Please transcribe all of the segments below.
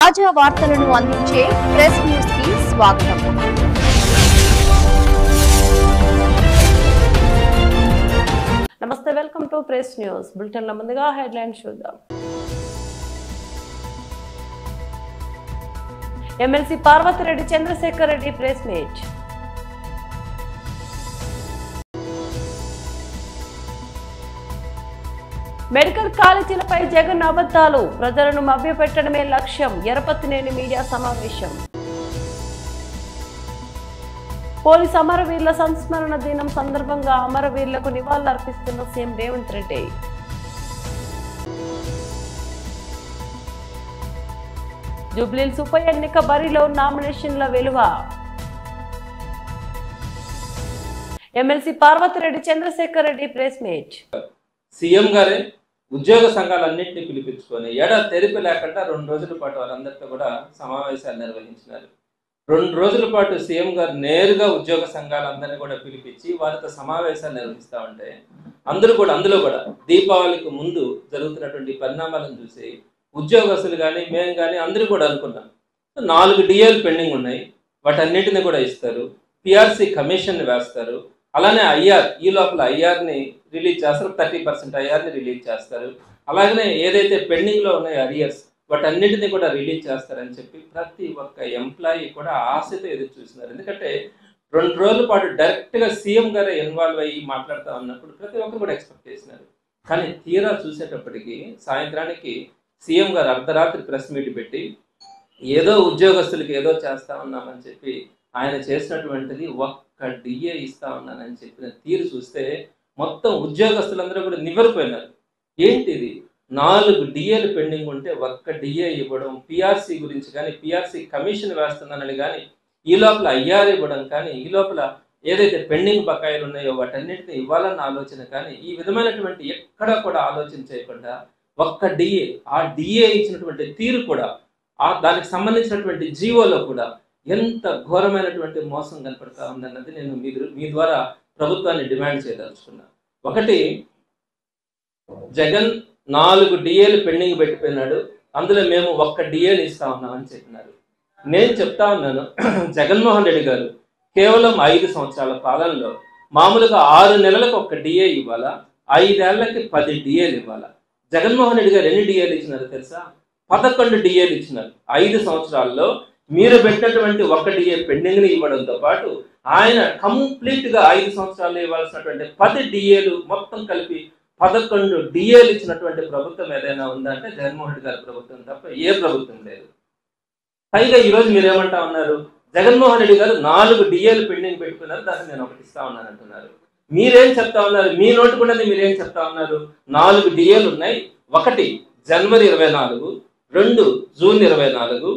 తాజా వార్తలను అందించే ప్రెస్ న్యూస్ కి స్వాగతం. నమస్తే, welcome to press news bulletin. ముందుగా హెడ్లైన్స్ చూద్దాం. MLC Parvathireddy Chandrashekar Reddy press meet. Medical కాలేజీలపై జగన్ అబద్ధాలు, ప్రజలను మభ్యపెట్టడమే లక్ష్యం. ఎరపతినేని మీడియా సమావేశం. పోలీస్ అమరవీరుల సంస్మరణ దినం సందర్భంగా అమరవీరులకు నివాళులర్పిస్తున్న సీఎం రేవంత్ రెడ్డి. జూబ్లీహిల్స్ ఉప ఎన్నిక బరిలో నామినేషన్ల వెలువ. MLC Parvathireddy Chandrashekar Reddy press meet. CM గారే ఉద్యోగ సంఘాలన్నింటినీ పిలిపించుకొని ఏడాది తెరిపి లేకుండా 2 రోజుల పాటు వారందరితో కూడా సమావేశాలు నిర్వహించినారు. 2 రోజుల పాటు సీఎం గారు నేరుగా ఉద్యోగ సంఘాలందరినీ కూడా పిలిపించి వారితో సమావేశాలు నిర్వహిస్తూ ఉంటే అందులో కూడా దీపావళికి ముందు జరుగుతున్నటువంటి పరిణామాలను చూసి ఉద్యోగస్తులు కానీ మేము కానీ అందరూ కూడా అనుకున్నాం 4 డిఏలు పెండింగ్ ఉన్నాయి, వాటన్నిటిని కూడా ఇస్తారు, పిఆర్సీ కమిషన్ వేస్తారు, అలానే ఐఆర్ ఈ లోపల ఐఆర్ని రిలీజ్ చేస్తారు, 30% ఐఆర్ని రిలీజ్ చేస్తారు, అలాగనే ఏదైతే పెండింగ్లో ఉన్నాయో అరియర్స్ వాటన్నిటిని కూడా రిలీజ్ చేస్తారని చెప్పి ప్రతి ఒక్క ఎంప్లాయీ కూడా ఆశతో ఎదురు చూస్తున్నారు. ఎందుకంటే 2 రోజుల పాటు డైరెక్ట్గా సీఎం గారే ఇన్వాల్వ్ అయ్యి మాట్లాడుతూ ఉన్నప్పుడు ప్రతి ఒక్కరు కూడా ఎక్స్పెక్ట్ చేసినారు. కానీ తీరా చూసేటప్పటికి సాయంత్రానికి సీఎం గారు అర్ధరాత్రి ప్రెస్ మీట్ పెట్టి ఏదో ఉద్యోగస్తులకి ఏదో చేస్తా ఉన్నామని చెప్పి ఆయన చేసినటువంటిది ఒక్క డిఏ ఇస్తా ఉన్నానని చెప్పిన తీరు చూస్తే మొత్తం ఉద్యోగస్తులందరూ కూడా నివ్వెరపోయినారు. ఏంటిది 4 డిఏలు పెండింగ్ ఉంటే ఒక్క డిఏ ఇవ్వడం, పిఆర్సీ గురించి కానీ పిఆర్సీ కమిషన్ వేస్తున్నానని కానీ ఈ లోపల ఐఆర్ ఇవ్వడం కానీ ఈ లోపల ఏదైతే పెండింగ్ బకాయిలు ఉన్నాయో వాటన్నిటిని ఇవ్వాలన్న ఆలోచన కానీ ఈ విధమైనటువంటి ఎక్కడా కూడా ఆలోచన చేయకుండా ఒక్క డిఏ, ఆ డిఏ ఇచ్చినటువంటి తీరు కూడా దానికి సంబంధించినటువంటి జీవోలో కూడా ఎంత ఘోరమైనటువంటి మోసం కనపడతా ఉందన్నది నేను మీ ద్వారా ప్రభుత్వాన్ని డిమాండ్ చేయదలుచుకున్నా. ఒకటి, జగన్ 4 డిఏలు పెండింగ్ పెట్టిపోయినాడు, అందులో మేము ఒక్క డిఏని ఇస్తా ఉన్నామని చెప్పినారు. నేను చెప్తా ఉన్నాను, జగన్మోహన్ రెడ్డి గారు కేవలం 5 సంవత్సరాల పాలనలో మామూలుగా 6 నెలలకు ఒక్క డిఏ ఇవ్వాలా, 5 ఏళ్లకి 10 డిఏలు ఇవ్వాలా. జగన్మోహన్ రెడ్డి గారు ఎన్ని డిఏలు ఇచ్చినారు తెలుసా? 11 డిఏలు ఇచ్చినారు. 5 సంవత్సరాల్లో మీరు పెట్టినటువంటి ఒక్క డిఏ పెండింగ్ని ఇవ్వడంతో పాటు ఆయన కంప్లీట్గా 5 సంవత్సరాల్లో ఇవ్వాల్సినటువంటి 10 డిఏలు మొత్తం కలిపి 11 డిఏలు ఇచ్చినటువంటి ప్రభుత్వం ఏదైనా ఉందంటే జగన్మోహన్ రెడ్డి గారి ప్రభుత్వం తప్ప ఏ ప్రభుత్వం లేదు. పైగా ఈరోజు మీరేమంటా ఉన్నారు, జగన్మోహన్ రెడ్డి గారు 4 డిఏలు పెండింగ్ పెట్టుకున్నారు, దాన్ని నేను ఒకటి ఇస్తా ఉన్నాను అంటున్నారు. మీరేం చెప్తా ఉన్నారు? మీ నోటుకుంటే మీరేం చెప్తా ఉన్నారు? 4 డిఏలు ఉన్నాయి. 1 జనవరి 24, 2 జూన్ 24,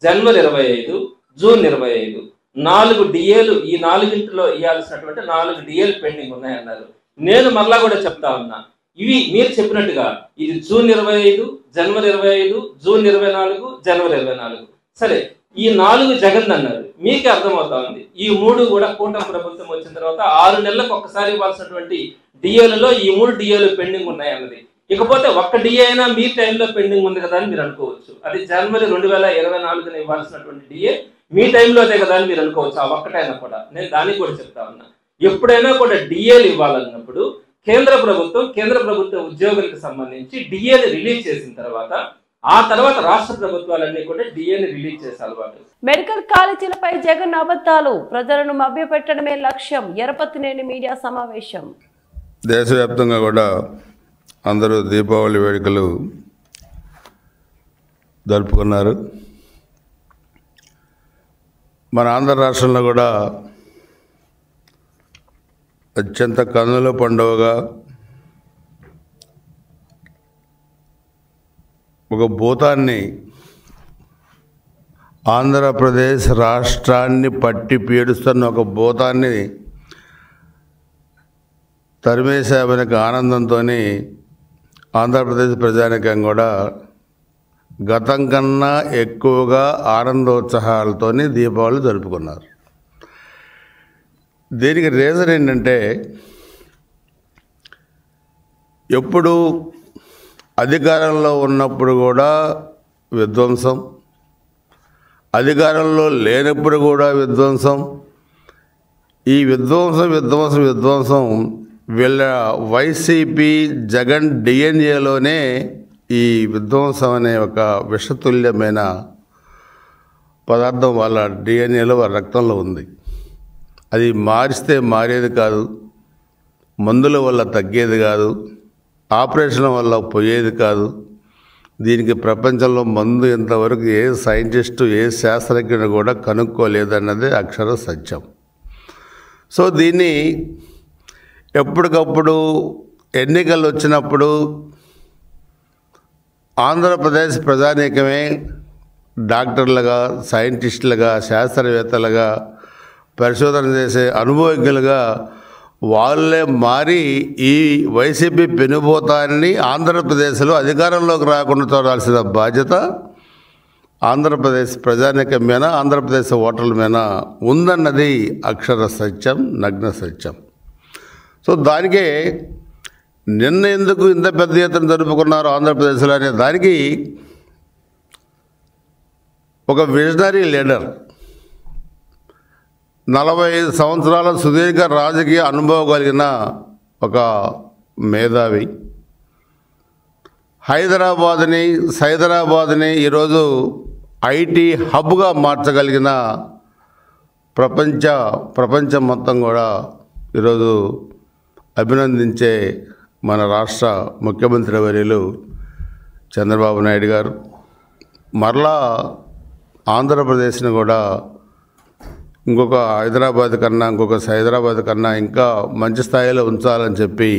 జనవరి 25, జూన్ 25, 4 డిఏలు. ఈ 4గింటిలో ఇవ్వాల్సినటువంటి 4 డిఏలు పెండింగ్ ఉన్నాయన్నారు. నేను మరలా కూడా చెప్తా ఉన్నా, ఇవి మీరు చెప్పినట్టుగా ఇది జూన్ 25, జనవరి 25, జూన్ 24, జనవరి 24. సరే, ఈ 4 జగన్ అన్నారు, మీకే అర్థమవుతా ఉంది. ఈ 3 కూడా కూటమి ప్రభుత్వం వచ్చిన తర్వాత 6 నెలలకు ఒక్కసారి ఇవ్వాల్సినటువంటి డిఏలలో ఈ 3 డిఏలు పెండింగ్ ఉన్నాయన్నది. ఇకపోతే ఒక్క డిఏ అయినా మీ టైంలో పెండింగ్ ఉంది కదా అని మీరు అనుకోవచ్చు. అది జనవరి 2024 ఇవ్వాల్సినటువంటి డిఏ మీ టైంలో అదే కదా అని మీరు అనుకోవచ్చు. ఆ ఒక్కటైనా కూడా నేను దానికి కూడా చెప్తా ఉన్నా, ఎప్పుడైనా కూడా డిఏలు ఇవ్వాలన్నప్పుడు కేంద్ర ప్రభుత్వ ఉద్యోగులకు సంబంధించి డిఏని రిలీజ్ చేసిన తర్వాత ఆ తర్వాత రాష్ట్ర ప్రభుత్వాలన్నీ కూడా డిఏని రిలీజ్ చేసే అలవాటు. మెడికల్ కాలేజీలపై జగన్ అబద్ధాలు, ప్రజలను మభ్యపెట్టడమే లక్ష్యం. ఎరపతినేని మీడియా సమావేశం. దేశవ్యాప్తంగా కూడా అందరూ దీపావళి వేడుకలు జరుపుకున్నారు. మన ఆంధ్ర రాష్ట్రంలో కూడా అత్యంత కన్నుల పండుగగా ఒక భూతాన్ని, ఆంధ్రప్రదేశ్ రాష్ట్రాన్ని పట్టి పీడుస్తున్న ఒక భూతాన్ని తరిమేశామనే ఆనందంతో ఆంధ్రప్రదేశ్ ప్రజానికం కూడా గతం కన్నా ఎక్కువగా ఆనందోత్సాహాలతో దీపావళి జరుపుకున్నారు. దీనికి రీజన్ ఏంటంటే, ఎప్పుడు అధికారంలో ఉన్నప్పుడు కూడా విధ్వంసం, అధికారంలో లేనప్పుడు కూడా విధ్వంసం. ఈ విధ్వంసం వీళ్ళ వైసీపీ జగన్ డిఎన్ఏలోనే ఈ విధ్వంసం అనే ఒక విషతుల్యమైన పదార్థం వాళ్ళ డిఎన్ఏలో వాళ్ళ రక్తంలో ఉంది. అది మారిస్తే మారేది కాదు, మందుల వల్ల తగ్గేది కాదు, ఆపరేషన్ వల్ల పోయేది కాదు. దీనికి ప్రపంచంలో మందు ఇంతవరకు ఏ సైంటిస్టు ఏ శాస్త్రజ్ఞుడు కూడా కనుక్కోలేదన్నదే అక్షర సత్యం. సో దీన్ని ఎప్పటికప్పుడు ఎన్నికలు వచ్చినప్పుడు ఆంధ్రప్రదేశ్ ప్రజానీకమే డాక్టర్లుగా, సైంటిస్టులుగా, శాస్త్రవేత్తలుగా, పరిశోధన చేసే అనుభవజ్ఞులుగా వాళ్ళే మారి ఈ వైసీపీ పెనుబోతాన్ని ఆంధ్రప్రదేశ్లో అధికారంలోకి రాకుండా చూడాల్సిన బాధ్యత ఆంధ్రప్రదేశ్ ప్రజానీకం మీద, ఆంధ్రప్రదేశ్ ఓటర్ల మీద ఉందన్నది అక్షర సత్యం, నగ్న సత్యం. సో దానికే నిన్న ఎందుకు ఇంత పెద్ద ఎత్తున జరుపుకున్నారు ఆంధ్రప్రదేశ్లో అనే దానికి ఒక విజనరీ లీడర్, 45 సంవత్సరాల సుదీర్ఘ రాజకీయ అనుభవం కలిగిన ఒక మేధావి, హైదరాబాద్ని ఈరోజు ఐటీ హబ్గా మార్చగలిగిన ప్రపంచం మొత్తం కూడా ఈరోజు అభినందించే మన రాష్ట్ర ముఖ్యమంత్రి వర్యులు చంద్రబాబు నాయుడు గారు మరలా ఆంధ్రప్రదేశ్ని కూడా ఇంకొక హైదరాబాద్ కన్నా ఇంకా మంచి స్థాయిలో ఉంచాలని చెప్పి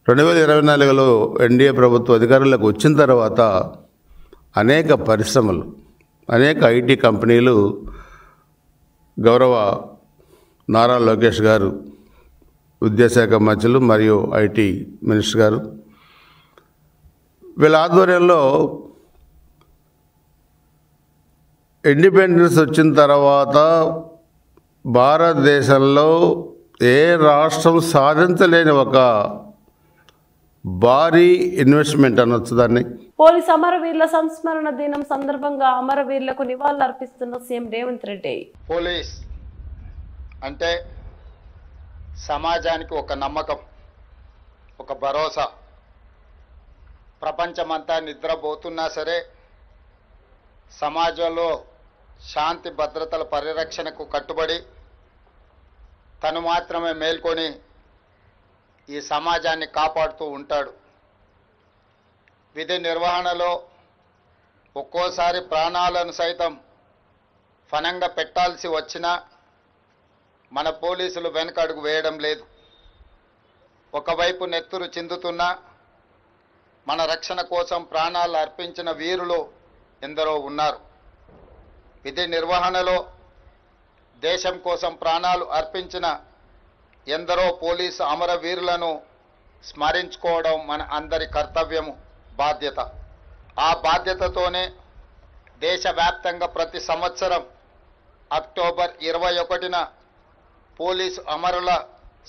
2024లో ఎన్డీఏ ప్రభుత్వం అధికారంలోకి వచ్చిన తర్వాత అనేక పరిశ్రమలు, అనేక ఐటీ కంపెనీలు గౌరవ నారా లోకేష్ గారు, విద్యాశాఖ మంత్రులు మరియు ఐటీ మినిస్టర్ గారు వీళ్ళ ఆధ్వర్యంలో ఇండిపెండెన్స్ వచ్చిన తర్వాత భారతదేశంలో ఏ రాష్ట్రం సాధించలేని ఒక భారీ ఇన్వెస్ట్మెంట్ అనొచ్చు దాన్ని. పోలీస్ అమరవీరుల సంస్మరణ దినం సందర్భంగా అమరవీరులకు నివాళులర్పిస్తున్న సీఎం రేవంత్ రెడ్డి. పోలీస్ అంటే సమాజానికి ఒక నమ్మకం, ఒక భరోసా. ప్రపంచమంతా నిద్రపోతున్నా సరే సమాజంలో శాంతి భద్రతల పరిరక్షణకు కట్టుబడి తను మాత్రమే మేల్కొని ఈ సమాజాన్ని కాపాడుతూ ఉంటాడు. విధి నిర్వహణలో ఒక్కోసారి ప్రాణాలను సైతం ఫనంగా పెట్టాల్సి వచ్చినా మన పోలీసులు వెనకడుగు వేయడం లేదు. ఒకవైపు నెత్తురు చిందుతున్నా మన రక్షణ కోసం ప్రాణాలు అర్పించిన వీరులు ఎందరో ఉన్నారు. విధి నిర్వహణలో దేశం కోసం ప్రాణాలు అర్పించిన ఎందరో పోలీసు అమరవీరులను స్మరించుకోవడం మన అందరి కర్తవ్యము, బాధ్యత. ఆ బాధ్యతతోనే దేశవ్యాప్తంగా ప్రతి సంవత్సరం అక్టోబర్ 21న పోలీసు అమరుల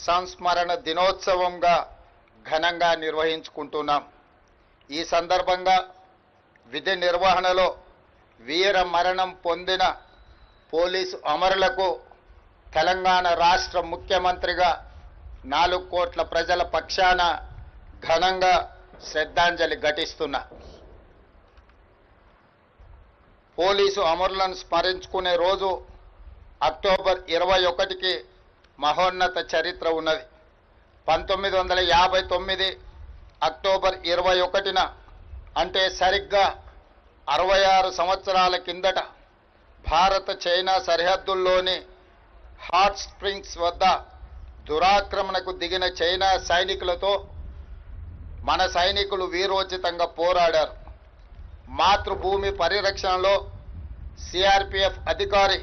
సంస్మరణ దినోత్సవంగా ఘనంగా నిర్వహించుకుంటున్నాం. ఈ సందర్భంగా విధి నిర్వహణలో వీర మరణం పొందిన పోలీసు అమరులకు తెలంగాణ రాష్ట్ర ముఖ్యమంత్రిగా 4 కోట్ల ప్రజల పక్షాన ఘనంగా శ్రద్ధాంజలి ఘటిస్తున్నా. పోలీసు అమరులను స్మరించుకునే రోజు అక్టోబర్ 21కి మహోన్నత చరిత్ర ఉన్నది. 1959 అక్టోబర్ 21న అంటే సరిగ్గా 66 సంవత్సరాల కిందట భారత చైనా సరిహద్దుల్లోని హాట్ స్ప్రింగ్స్ వద్ద దురాక్రమణకు దిగిన చైనా సైనికులతో మన సైనికులు వీరోచితంగా పోరాడారు. మాతృభూమి పరిరక్షణలో సిఆర్పిఎఫ్ అధికారి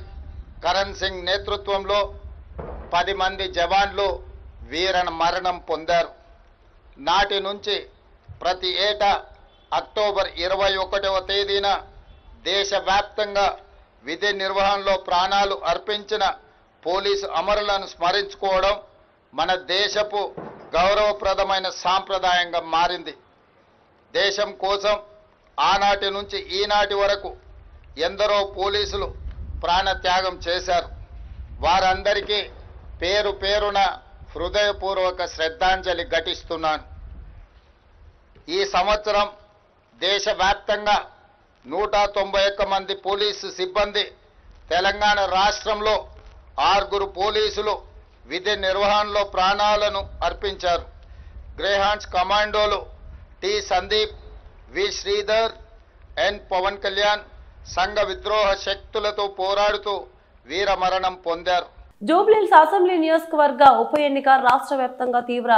కరణ్ సింగ్ నేతృత్వంలో 10 మంది జవాన్లు వీర మరణం పొందారు. నాటి నుంచి ప్రతి ఏటా అక్టోబర్ 21వ తేదీన దేశవ్యాప్తంగా విధి నిర్వహణలో ప్రాణాలు అర్పించిన పోలీసు అమరులను స్మరించుకోవడం మన దేశపు గౌరవప్రదమైన సాంప్రదాయంగా మారింది. దేశం కోసం ఆనాటి నుంచి ఈనాటి వరకు ఎందరో పోలీసులు ప్రాణత్యాగం చేశారు. వారందరికీ పేరు పేరున హృదయపూర్వక శ్రద్ధాంజలి ఘటిస్తున్నాను. ఈ సంవత్సరం దేశవ్యాప్తంగా 191 మంది పోలీసు సిబ్బంది, తెలంగాణ రాష్ట్రంలో 6 పోలీసులు విధి నిర్వహణలో ప్రాణాలను అర్పించారు. గ్రేహాండ్స్ కమాండోలు టి సందీప్, వి శ్రీధర్, ఎన్ పవన్ కళ్యాణ్ సంఘ విద్రోహ శక్తులతో పోరాడుతూ వీరమరణం పొందారు. జూబ్లీహిల్స్ అసెంబ్లీ నియోజకవర్గ ఉప ఎన్నిక రాష్ట్ర వ్యాప్తంగా తీవ్ర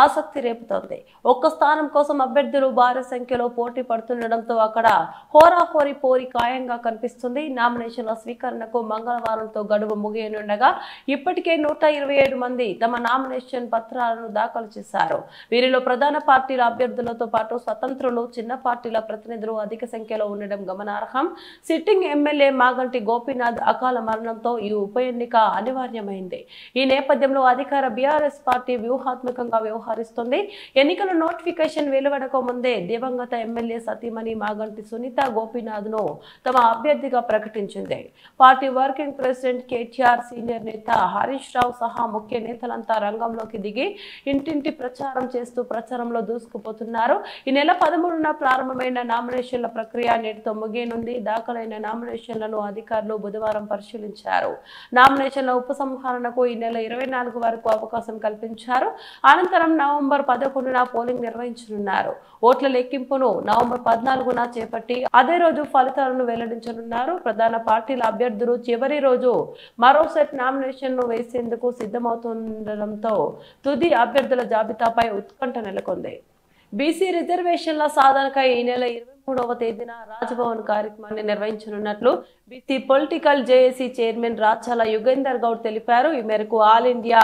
ఆసక్తి రేపుతోంది. ఒక్క స్థానం కోసం అభ్యర్థులు భారీ సంఖ్యలో పోటీ పడుతుండటంతో అక్కడ హోరాహోరీ పోరి ఖాయంగా కనిపిస్తుంది. నామినేషన్ల స్వీకరణకు మంగళవారంతో గడువు ముగియనుండగా ఇప్పటికే 127 మంది తమ నామినేషన్ పత్రాలను దాఖలు చేశారు. వీరిలో ప్రధాన పార్టీల అభ్యర్థులతో పాటు స్వతంత్రులు, చిన్న పార్టీల ప్రతినిధులు అధిక సంఖ్యలో ఉండడం గమనార్హం. సిట్టింగ్ ఎమ్మెల్యే మాగంటి గోపీనాథ్ అకాల మరణంతో ఈ ఉప ఎన్నిక అనివార్యమైంది. ఈ నేపథ్యంలో అధికార బీఆర్ఎస్ పార్టీ వ్యూహాత్మకంగా వ్యవహరిస్తుంది. ఎన్నికల నోటిఫికేషన్ వెలువడక ముందే దివంగత ఎమ్మెల్యే సతీమణి మాగంటి సునీత గోపీనాథ్ ను తమ అభ్యర్థిగా ప్రకటించింది. Party working president KTR, senior నేత హరీష్ రావు సహా ముఖ్య నేతలంతా రంగంలోకి దిగి ఇంటింటి ప్రచారం చేస్తూ ప్రచారంలో దూసుకుపోతున్నారు. ఈ నెల 13న ప్రారంభమైన నామినేషన్ల ప్రక్రియ నేటితో ముగియనుంది. దాఖలైన నామినేషన్లను అధికారులు బుధవారం పరిశీలించారు. నామినేషన్ల ఉపసంహరణకు ఈ నెల 24 వరకు అవకాశం కల్పించారు. అనంతరం నవంబర్ 11న పోలింగ్ నిర్వహించనున్నారు. ఓట్ల లెక్కింపును నవంబర్ 14న చేపట్టి అదే రోజు ఫలితాలను వెల్లడించనున్నారు. ప్రధాన పార్టీల అభ్యర్థులు చివరి రోజు మరో సెట్ నామినేషన్ను వేసేందుకు సిద్ధమవుతుండటంతో తుది అభ్యర్థుల జాబితాపై ఉత్కంఠ నెలకొంది. బీసీ రిజర్వేషన్ల సాధనకై ఈ నెల 23వ తేదీన రాజ్భవన్ కార్యక్రమాన్ని నిర్వహించనున్నట్లు BC political JAC chairman Rachala Yugender Goud తెలిపారు. ఈ మేరకు all India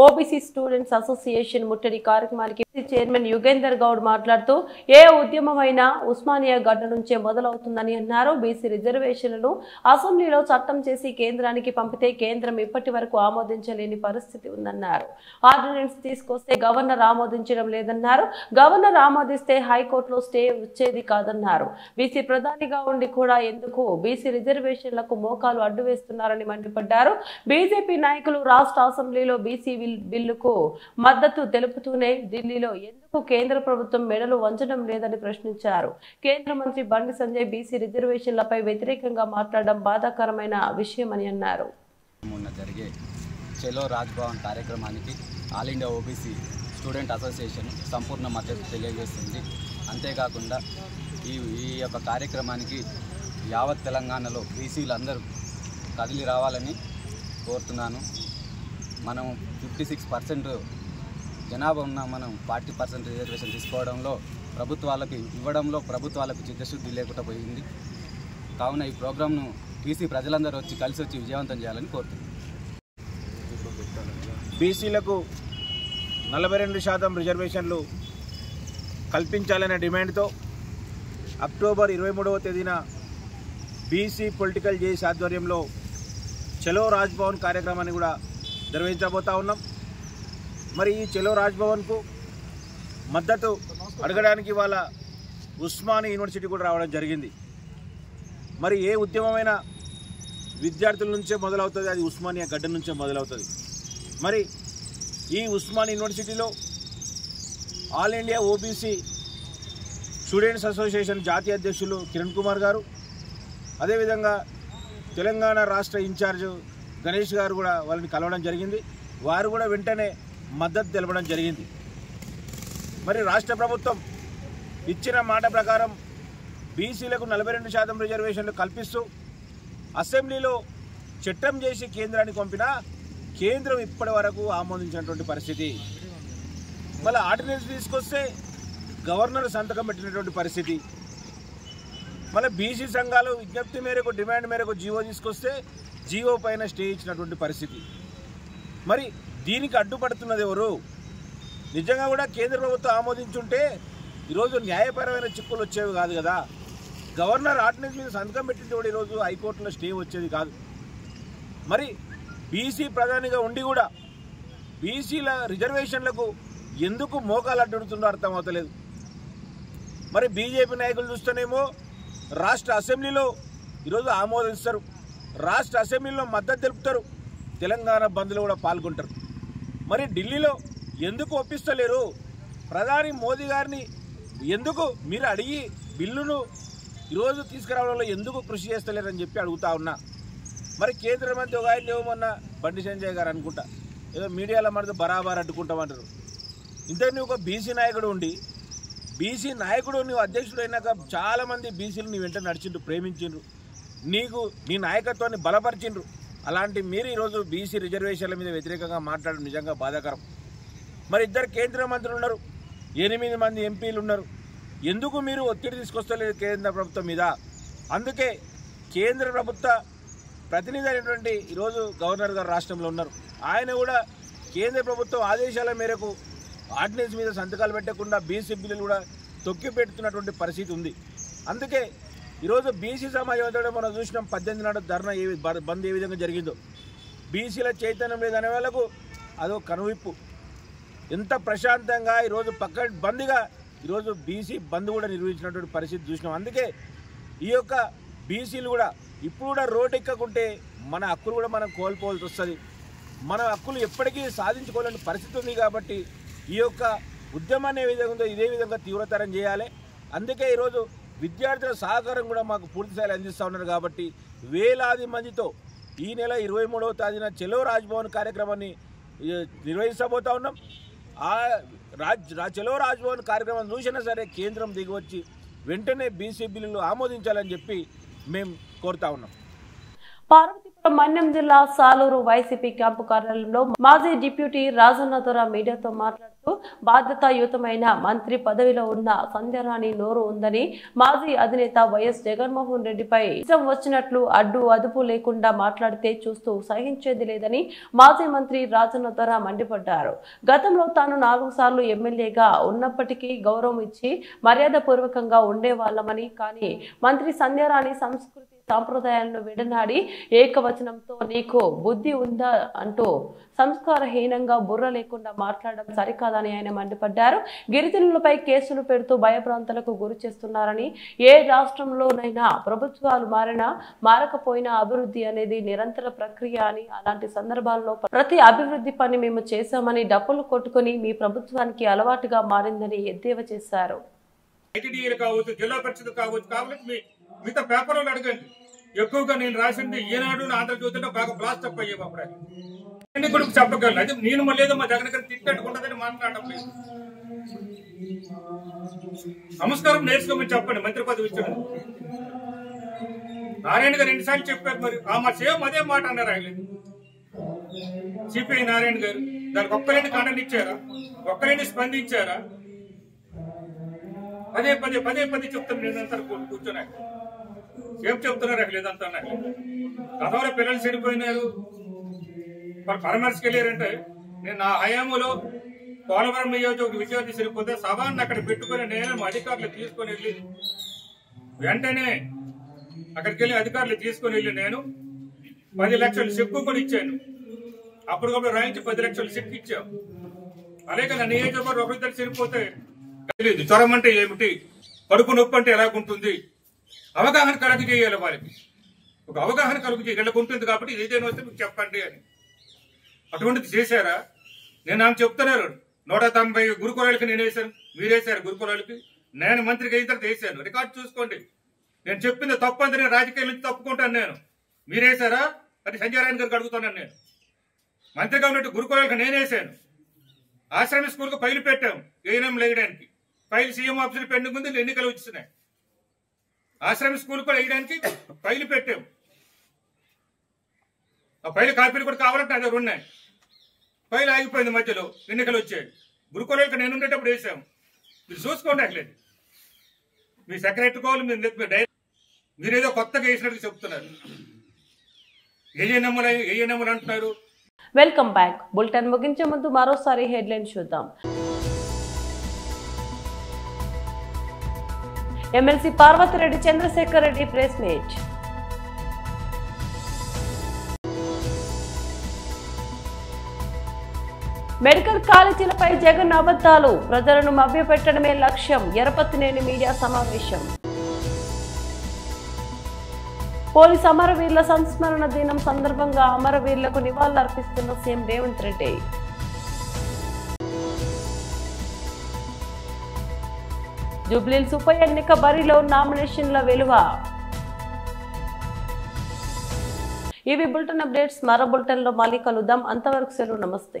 OBC students association ముట్టడి కార్యక్రమానికి చైర్మన్ యుగేందర్ గౌడ్ మాట్లాడుతూ ఏ ఉద్యమమైనా ఉస్మానియా గడ్డ నుంచే మొదలవుతుందని అన్నారు. బీసీ రిజర్వేషన్లను అసెంబ్లీలో చట్టం చేసి కేంద్రానికి పంపితే కేంద్రం ఇప్పటి వరకు ఆమోదించలేని పరిస్థితి ఉందన్నారు. ఆర్డినెన్స్ తీసుకొస్తే గవర్నర్ ఆమోదించడం లేదన్నారు. గవర్నర్ ఆమోదిస్తే హైకోర్టులో స్టే వచ్చేది కాదన్నారు. బీసీ ప్రధానిగా ఉండి కూడా ఎందుకు బీసీ రిజర్వేషన్లకు మోకాలు అడ్డు వేస్తున్నారని మండిపడ్డారు. బీజేపీ నాయకులు రాష్ట్ర అసెంబ్లీలో బీసీ బిల్లుకు మద్దతు తెలుపుతూనే ఢిల్లీలో ఎందుకు కేంద్ర ప్రభుత్వం మెడలు వంచడం లేదని ప్రశ్నించారు. కేంద్ర మంత్రి బండి సంజయ్ బీసీ రిజర్వేషన్లపై వ్యతిరేకంగా మాట్లాడడం బాధాకరమైన విషయమని అన్నారు. జరిగే చలో రాజ్భవన్ కార్యక్రమానికి all India OBC student association సంపూర్ణ మద్దతు తెలియజేస్తుంది. అంతేకాకుండా ఈ యొక్క కార్యక్రమానికి యావత్ తెలంగాణలో బీసీలందరూ కదిలి రావాలని కోరుతున్నాను. మనం 56% జనాభా ఉన్న మనం 40% రిజర్వేషన్ తీసుకోవడంలో ప్రభుత్వాలకు చిత్తశుద్ధి లేకుండా పోయింది. కావున ఈ ప్రోగ్రాంను బీసీ ప్రజలందరూ కలిసి వచ్చి విజయవంతం చేయాలని కోరుతున్నాను. బీసీలకు 42% రిజర్వేషన్లు కల్పించాలనే డిమాండ్తో అక్టోబర్ 23వ తేదీన బీసీ పొలిటికల్ జేఏసీ ఆధ్వర్యంలో చలో రాజ్భవన్ కార్యక్రమాన్ని కూడా నిర్వహించబోతా ఉన్నాం. మరి ఈ చలో రాజ్భవన్కు మద్దతు అడగడానికి వాళ్ళ ఉస్మానియా యూనివర్సిటీ కూడా రావడం జరిగింది. మరి ఏ ఉద్యమమైనా విద్యార్థుల నుంచే మొదలవుతుంది, అది ఉస్మానియా గడ్డ నుంచే మొదలవుతుంది. మరి ఈ ఉస్మానియా యూనివర్సిటీలో all India OBC students association జాతీయ అధ్యక్షులు కిరణ్ కుమార్ గారు, అదేవిధంగా తెలంగాణ రాష్ట్ర ఇన్ఛార్జ్ గణేష్ గారు కూడా వాళ్ళని కలవడం జరిగింది. వారు కూడా వెంటనే మద్దతు తెలపడం జరిగింది. మరి రాష్ట్ర ప్రభుత్వం ఇచ్చిన మాట ప్రకారం బీసీలకు 42% రిజర్వేషన్లు కల్పిస్తూ అసెంబ్లీలో చట్టం చేసి కేంద్రానికి పంపినా కేంద్రం ఇప్పటి వరకు ఆమోదించినటువంటి పరిస్థితి. మళ్ళీ ఆర్డినెన్స్ తీసుకొస్తే గవర్నర్ సంతకం పెట్టినటువంటి పరిస్థితి. మళ్ళీ బీసీ సంఘాలు విజ్ఞప్తి మేరకు డిమాండ్ మేరకు జీవో తీసుకొస్తే జీవో పైన స్టే ఇచ్చినటువంటి పరిస్థితి. మరి దీనికి అడ్డుపడుతున్నది ఎవరు? నిజంగా కూడా కేంద్ర ప్రభుత్వం ఆమోదించుంటే ఈరోజు న్యాయపరమైన చిక్కులు వచ్చేవి కాదు కదా. గవర్నర్ ఆర్డినెన్స్ మీద సంతకం పెట్టింది కూడా ఈరోజు హైకోర్టులో స్టే వచ్చేది కాదు. మరి బీసీ ప్రధానిగా ఉండి కూడా బీసీల రిజర్వేషన్లకు ఎందుకు మోకాలు అడ్డుడుతుందో అర్థమవుతలేదు. మరి బీజేపీ నాయకులు చూస్తేనేమో రాష్ట్ర అసెంబ్లీలో ఈరోజు ఆమోదిస్తారు, రాష్ట్ర అసెంబ్లీలో మద్దతు తెలుపుతారు, తెలంగాణ బంద్లో కూడా పాల్గొంటారు. మరి ఢిల్లీలో ఎందుకు ఒప్పిస్తలేరు? ప్రధాని మోదీ గారిని ఎందుకు మీరు అడిగి బిల్లును ఈరోజు తీసుకురావడంలో ఎందుకు కృషి చేస్తలేరని చెప్పి అడుగుతా ఉన్నా. మరి కేంద్ర మంత్రి ఒక ఆయన మొన్న బండి సంజయ్ గారు అనుకుంటా ఏదో మీడియాలో మనతో బరాబర్ అడ్డుకుంటామంటారు. ఇంతకు నువ్వు ఒక బీసీ నాయకుడు ఉండి, బీసీ నాయకుడు నువ్వు అధ్యక్షుడు అయినాక చాలామంది బీసీలు నీ వెంట నడిచిండ్రు, ప్రేమించిండ్రు, నీకు నీ నాయకత్వాన్ని బలపరిచిండ్రు. అలాంటి మీరు ఈరోజు బీసీ రిజర్వేషన్ల మీద వ్యతిరేకంగా మాట్లాడడం నిజంగా బాధాకరం. మరి ఇద్దరు కేంద్ర మంత్రులు ఉన్నారు, 8 మంది ఎంపీలు ఉన్నారు, ఎందుకు మీరు ఒత్తిడి తీసుకొస్తలేదు కేంద్ర ప్రభుత్వం మీద? అందుకే కేంద్ర ప్రభుత్వ ప్రతినిధి అయినటువంటి ఈరోజు గవర్నర్ గారు రాష్ట్రంలో ఉన్నారు. ఆయన కూడా కేంద్ర ప్రభుత్వం ఆదేశాల మేరకు ఆర్డినెన్స్ మీద సంతకాలు పెట్టకుండా బీసీ బిల్లులు కూడా తొక్కి పెడుతున్నటువంటి పరిస్థితి ఉంది. అందుకే ఈరోజు బీసీ సమాజం మనం చూసినాం 18 నాడు ధర్నా బంద్ ఏ విధంగా జరిగిందో. బీసీల చైతన్యం లేదనే వాళ్ళకు అదో కనువిప్పు. ఎంత ప్రశాంతంగా ఈరోజు బంద్గా ఈరోజు బీసీ బంద్ కూడా నిర్వహించినటువంటి పరిస్థితి చూసినాం. అందుకే ఈ యొక్క బీసీలు కూడా ఇప్పుడు కూడా రోడ్డు ఎక్కకుంటే మన హక్కులు కూడా మనం కోల్పోవాల్సి వస్తుంది. మన హక్కులు ఎప్పటికీ సాధించుకోలేని పరిస్థితి ఉంది. కాబట్టి ఈ యొక్క ఉద్యమాన్ని ఏ విధంగా ఉందో ఇదే విధంగా తీవ్రతరం చేయాలి. అందుకే ఈరోజు విద్యార్థుల సహకారం కూడా మాకు పూర్తి స్థాయిలో అందిస్తూ ఉన్నారు. కాబట్టి వేలాది మందితో ఈ నెల 23వ తేదీన చెలో రాజ్భవన్ కార్యక్రమాన్ని నిర్వహిస్తబోతా ఉన్నాం. చెలో రాజ్భవన్ కార్యక్రమం చూసినా సరే కేంద్రం దిగివచ్చి వెంటనే బీసీ బిల్లులు ఆమోదించాలని చెప్పి మేము కోరుతా ఉన్నాం. పార్వతీపురం మన్యం జిల్లా సాలూరు వైసీపీ క్యాంపు కార్యాలయంలో మాజీ డిప్యూటీ రాజన్న దొర మీడియాతో మాట్లాడుతూ బాధ్యతాయుతమైన మంత్రి పదవిలో ఉన్న సంధ్యారాణి నోరు ఉందని, మాజీ అధినేత వైఎస్ జగన్మోహన్ రెడ్డిపై ఇష్టం వచ్చినట్లు అడ్డు అదుపు లేకుండా మాట్లాడితే చూస్తూ సహించేది లేదని మాజీ మంత్రి రాజన్న దొర మండిపడ్డారు. గతంలో తాను 4 సార్లు ఎమ్మెల్యేగా ఉన్నప్పటికీ గౌరవం ఇచ్చి మర్యాదపూర్వకంగా ఉండేవాళ్లమని, కానీ మంత్రి సంధ్యారాణి సంస్కృతి సాంప్రదాయాలను విడనాడి ఏకవచనంతో నీకు బుద్ధి ఉందా అంటూ సంస్కారహీనంగా బుర్ర లేకుండా మాట్లాడడం సరికాదని ఆయన మండిపడ్డారు. గిరిజనులపై కేసులు పెడుతూ భయభ్రాంతులకు గురి చేస్తున్నారని, ఏ రాష్ట్రంలోనైనా ప్రభుత్వాలు మారకపోయినా అభివృద్ధి అనేది నిరంతర ప్రక్రియ అని, అలాంటి సందర్భాల్లో ప్రతి అభివృద్ధి పని మేము చేశామని డప్పులు కొట్టుకుని మీ ప్రభుత్వానికి అలవాటుగా మారిందని ఎద్దేవా చేశారు. మిగతా పేపర్లో అడగండి, ఎక్కువగా నేను రాసింది ఈనాడు ఆంధ్రజ్యోతిలో బాగా బ్లాస్ట్ అప్ అయ్యాము. అప్పుడు కొడుకు చెప్పగలను, అది నేను మళ్ళీ మా జగన్ గారిని తిట్టేట్టుకుంటుందని మాట్లాడటం లేదు. సంస్కారం నేర్చుకోమని చెప్పండి. మంత్రి పదవి ఇచ్చాడు నారాయణ గారు 2 సార్లు చెప్పారు. మరి మా సేమ్ అదే మాట అన్నారు ఆయన. సిపిఐ నారాయణ గారు దానికి ఒక్కరేంటి ఖండన ఇచ్చారా? ఒక్కరేంటి స్పందించారా? పదే చెప్తాను. నేనంతా కూర్చున్నా ఏం చెప్తున్నారు అక్కడ లేదంతా. గతంలో పిల్లలు చెడిపోయినారు, పరామర్శకి వెళ్ళారంటే నేను నా హయాంలో పోలవరం నియోజక విద్యార్థి చెడిపోతే సభాన్ని అక్కడ పెట్టుకుని నేను అధికారులు తీసుకొని వెళ్ళి వెంటనే అక్కడికి వెళ్ళి అధికారులు తీసుకొని వెళ్ళి నేను 10 లక్షలు చెక్కు కూడా ఇచ్చాను. అప్పటికప్పుడు రాయించి 10 లక్షలు చెక్కు ఇచ్చాం. అలాగే నా నియోజకవర్గం ఒకరిద్దరు చెడిపోతే తెలియదు. జ్వరం అంటే ఏమిటి, కడుపు నొప్పి అంటే ఎలాగుంటుంది, అవగాహన కలుగు చేయాలి. వారికి ఒక అవగాహన కలుగు చేయాలి ఉంటుంది. కాబట్టి ఏదైనా వస్తే మీకు చెప్పండి అని. అటువంటిది చేశారా? నేను ఆమె చెప్తున్నారు 190 గురుకులాలకి నేను వేశాను, మీరేశారు గురుకులాలకి. నేను మంత్రికి అయిన తర్వాత వేశాను. రికార్డు చూసుకోండి. నేను చెప్పింది తప్పు అంతా నేను రాజకీయాల నుంచి తప్పుకుంటాను. నేను మీరేశారా అది సంజయ్ రాయన్ గారికి అడుగుతున్నాను. నేను మంత్రిగా ఉన్నట్టు గురుకులాలకు నేను వేశాను. ఆశ్రమ స్కూల్కి ఫైలు పెట్టాము ఏఎన్ఎం వేయడానికి. ఫైల్ సీఎం ఆఫీసులు పెండింగ్ ఉంది, ఎన్నికలు వచ్చినాయి. ఆశ్రమ స్కూల్ కూడా వేయడానికి ఫైలు పెట్టాము. ఆ ఫైల్ కాపీలు కూడా కావాలంటే అదే ఉన్నాయి. ఫైల్ ఆగిపోయింది, మధ్యలో ఎన్నికలు వచ్చాయి. గురుకులాలకు నేను ఉండేటప్పుడు వేసాము. మీరు చూసుకోండి. అట్లేదు మీ సెక్రటరీ కోవాలి, మీరేదో కొత్తగా వేసినట్టు చెప్తున్నారు. ఏఎన్ఎంలు అంటున్నారు. Welcome back. బులెటిన్ ముగించే ముందు మరోసారి హెడ్లైన్ చూద్దాం. MLC Parvathireddy Chandrashekar Reddy press meet. Medical కాలేజీలపై జగన్ అబద్ధాలు, ప్రజలను మభ్యపెట్టడమే లక్ష్యం. ఎరపతినేని మీడియా సమావేశం. పోలీసు అమరవీరుల సంస్మరణ దినం సందర్భంగా అమరవీరులకు నివాళులర్పిస్తున్న సీఎం రేవంత్ రెడ్డి. జూబ్లీహిల్స్ ఉప ఎన్నిక బరిలో నామినేషన్ల వెలువ. ఇవి బులెటిన్ అప్డేట్స్. మరో బులెటిన్లో మళ్ళీ కలుద్దాం. అంతవరకు సెలవు. నమస్తే.